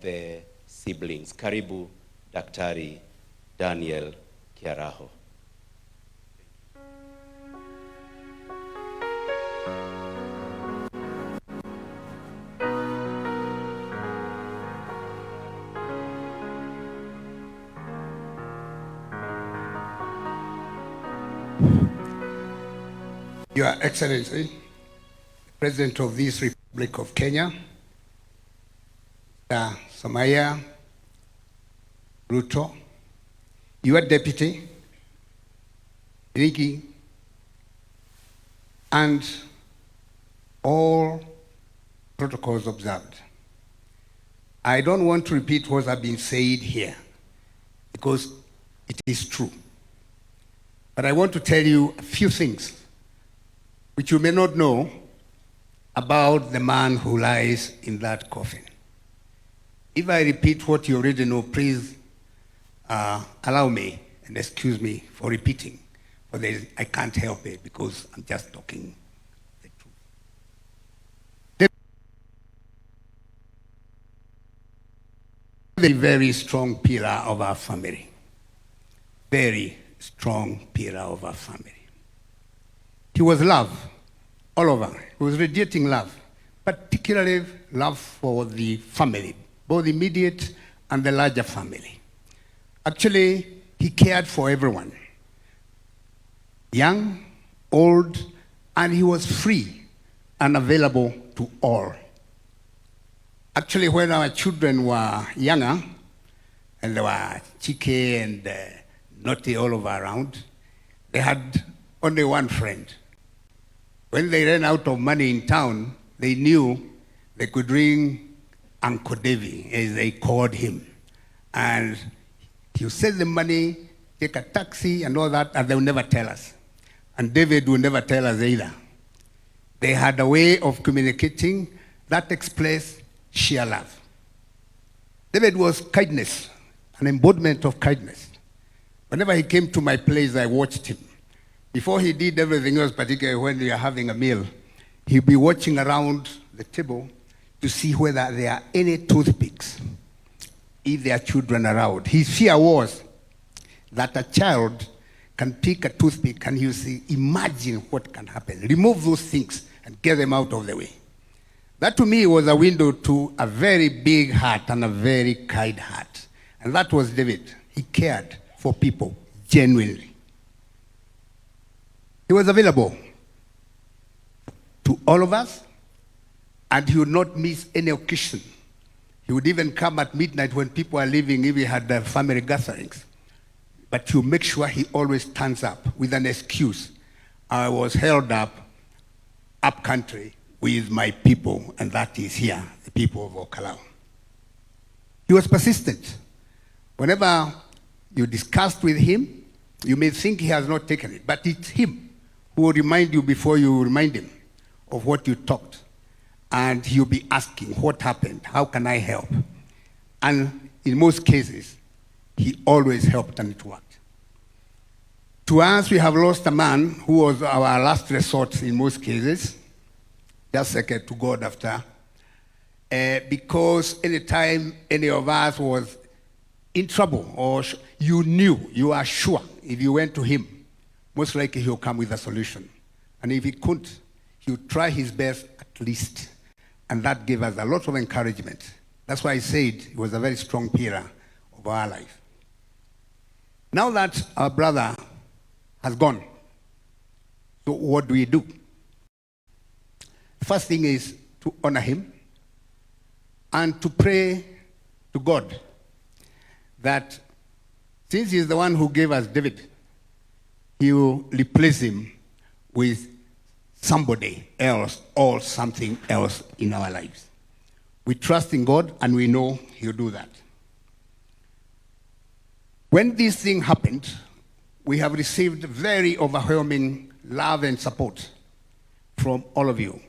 the siblings. Karibu, Daktari Daniel Kiaraho. Your Excellency, President of this Republic of Kenya, Samaya, Ruto, your Deputy, Ricky, and all protocols observed. I don't want to repeat what has been said here because it is true. But I want to tell you a few things which you may not know about the man who lies in that coffin. If I repeat what you already know, please allow me and excuse me for repeating. But I can't help it because I'm just talking the truth. A very strong pillar of our family. Very strong pillar of our family. He was love all over. He was radiating love, particularly love for the family, both immediate and the larger family. Actually, he cared for everyone, young, old, and he was free and available to all. Actually, when our children were younger, and they were cheeky and naughty all over around, they had only one friend. When they ran out of money in town, they knew they could ring Uncle Davy, as they called him. And he would send them money, take a taxi and all that, and they would never tell us. And David would never tell us either. They had a way of communicating that expressed sheer love. David was kindness, an embodiment of kindness. Whenever he came to my place, I watched him. Before he did everything else, particularly when we are having a meal, he'd be watching around the table to see whether there are any toothpicks, if there are children around. His fear was that a child can pick a toothpick and you see, imagine what can happen. Remove those things and get them out of the way. That to me was a window to a very big heart and a very kind heart. And that was David. He cared for people genuinely. He was available to all of us, and he would not miss any occasion. He would even come at midnight when people are leaving, if we had family gatherings. But to make sure he always turns up with an excuse. I was held up country with my people, and that is here, the people of Kiaraho. He was persistent. Whenever you discussed with him, you may think he has not taken it, but it's him who will remind you before you remind him of what you talked. And he'll be asking, what happened? How can I help? And in most cases, he always helped and it worked. To us, we have lost a man who was our last resort in most cases, just second to God after, because anytime any of us was in trouble, or you knew, you are sure, if you went to him, most likely he'll come with a solution. And if he couldn't, he would try his best at least. And that gave us a lot of encouragement. That's why I said he was a very strong pillar of our life. Now that our brother has gone, so what do we do? The first thing is to honor him and to pray to God that since he's the one who gave us David, he will replace him with somebody else or something else in our lives. We trust in God and we know he'll do that. When this thing happened, we have received very overwhelming love and support from all of you.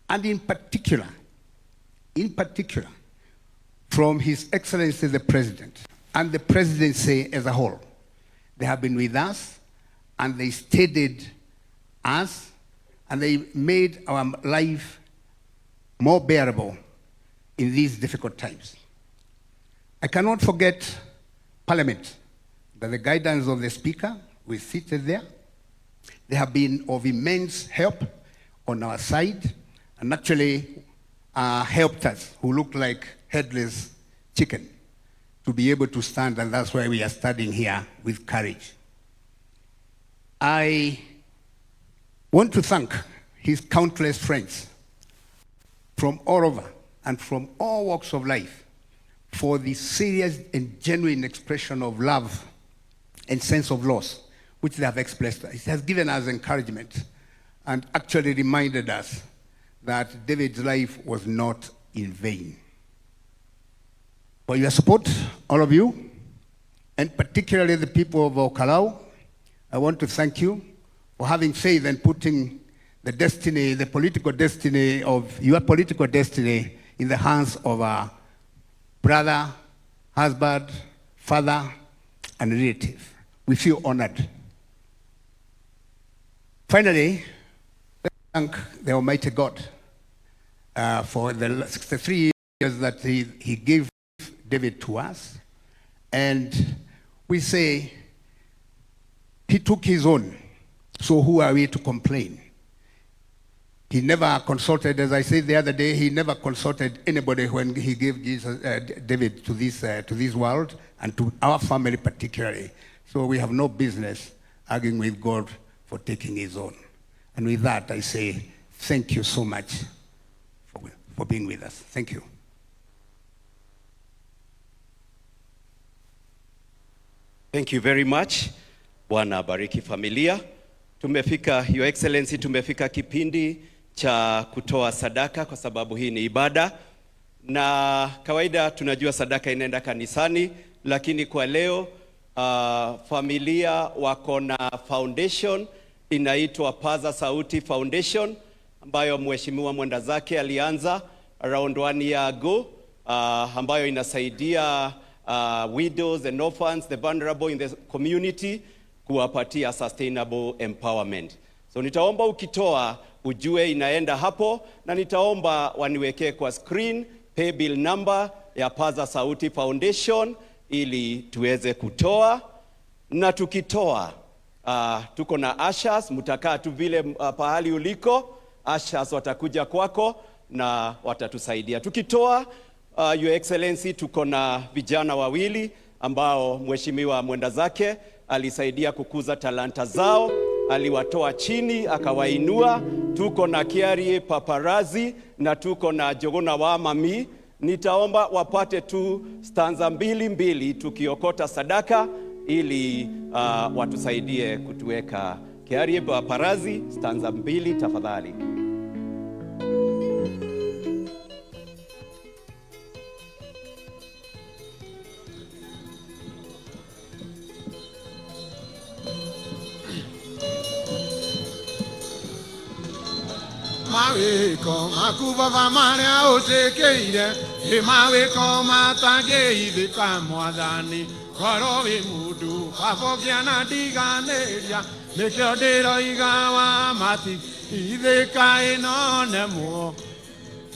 And in particular, from His Excellency the President and the Presidency as a whole. They have been with us and they steadied us and they made our life more bearable in these difficult times. I cannot forget Parliament, by the guidance of the Speaker, we seated there. They have been of immense help on our side, and actually helped us, who look like headless chicken, to be able to stand, and that's why we are standing here with courage. I want to thank his countless friends from all over and from all walks of life for the serious and genuine expression of love and sense of loss which they have expressed. It has given us encouragement and actually reminded us that David's life was not in vain. For your support, all of you, and particularly the people of Kiaraho, I want to thank you for having faith and putting the destiny, the political destiny of your political destiny in the hands of a brother, husband, father, and relative. We feel honored. Finally, let's thank the Almighty God for the 63 years that he gave David to us. And we say, he took his own, so who are we to complain? He never consulted, as I said the other day, he never consulted anybody when he gave David to this world, and to our family particularly. So we have no business arguing with God for taking his own. And with that, I say, thank you so much for being with us. Thank you. Thank you very much. Bwana bariki familia. Tumefika, Your Excellency, tumefika kipindi cha kutoa sadaka kwa sababu hii ni ibada. Na kawaida tunajua sadaka inaenda kanisani, lakini kwa leo familia wako na foundation inaitwa Paza Sauti Foundation ambayo mheshimiwa mwenda zake alianza around 1 year ago, ambayo inasaidia widows and orphans, the vulnerable in the community, kuwapatia sustainable empowerment. So nitaomba ukitoa ujue inaenda hapo, na nitaomba waniwekee kwa screen pay bill number ya Paza Sauti Foundation ili tuweze kutoa. Na tukitoa tuko na ushers, mutakaa tu vile pahali uliko, ushers watakuja kwako na watatusaidia. Tukitoa Your Excellency, tuko na vijana wawili ambao mheshimiwa mwenda zake alisaidia kukuza talanta zao, aliwatoa chini akawainua. Tuko na Kiaraho Paparazi na tuko na Jogona wa Mami. Nitaomba wapate tu stanza mbili tukiokota sadaka ili watusaidie kutuweka. Kiaraho Paparazi, stanza 2 tafadhali. Maweko makubava maria otekeire maweko matangeithika mwathani korowe mundu babogiana ndiganeria nikio ndiroiga wa mati ithika ino nemo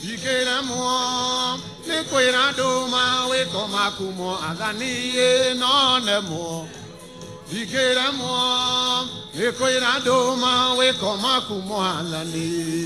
ikiremo nikwira ndu maweko makumo athani ino nemo ikiremo nikwira ndu maweko makumo athani.